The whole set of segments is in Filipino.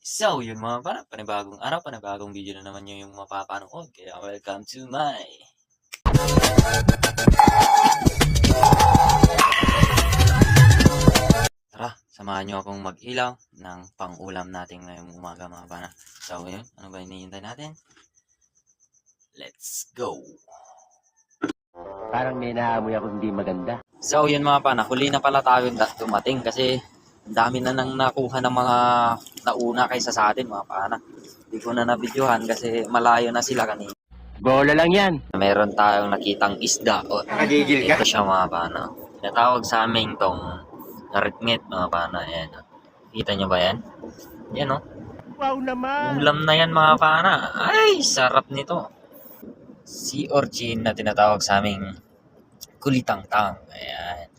So, yun mga para panibagong araw, panibagong video na naman yung mapapanood. Kaya welcome to my tara, samahan nyo akong mag-ilaw ng pang-ulam natin ngayong umaga mga pana. So, yun, ano ba hinihintay natin? Let's go! Parang may naamoy ako hindi maganda. So, yun mga pana, huli na pala tayo dumating kasi ang dami na nang nakuha ng mga nauna kaysa sa atin mga pana. Hindi ko na nabidyohan kasi malayo na sila kanina. Bola lang yan. Meron tayong nakitang isda. O, Nakagigil ka? ito siya mga pana. Tinatawag sa amin tong naritngit mga pana. Ayan. Kita nyo ba yan? Yan o. Wow naman. Ulam na yan mga pana. Ay, sarap nito. Sea urchin na tinatawag sa aming kulitang-tang. Ayan.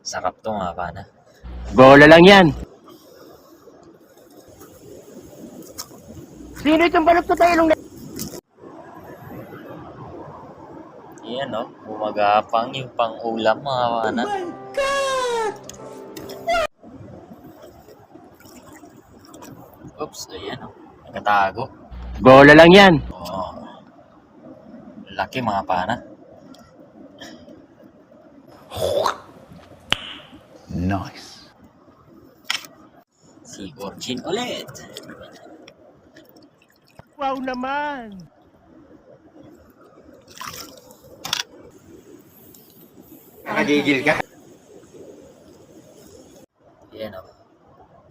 Sarap to mga pana. Bola lang yan. Sino itong balot sa tayo? Ayan o. Bumagapang yung pang-ulam mga pana. Oh my God! Oops, ayan o. Nagkatago. Bola lang yan. Oo. Laki mga pana. Nice. Sea urchin ulit. Wow naman. Nakagigil ka? Ayan o.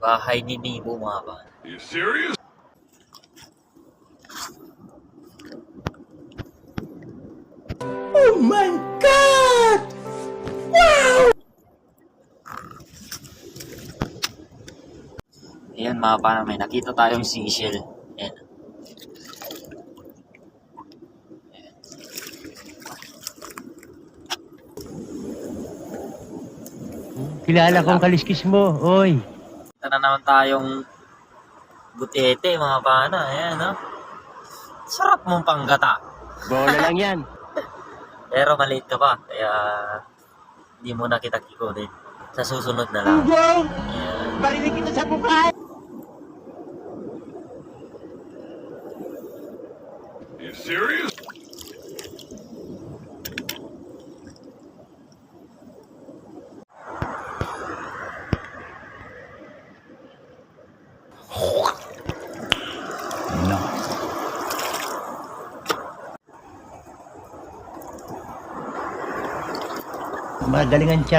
Bahay ni Nemo mga pana. You serious? Oh my God! Ayan mga pana, may nakita tayong seashell. Ayan. Kilala kong kaliskis mo, oy. Ito na naman tayong butete mga pana. Ayan o. Sarap mong panggata. Bola lang yan. Pero maliit ka pa. Kaya hindi mo na kita kikunin. Sa susunod na lang. Wow! Ayan. Barinig kita sa mukha. You serious? Magalingan siya.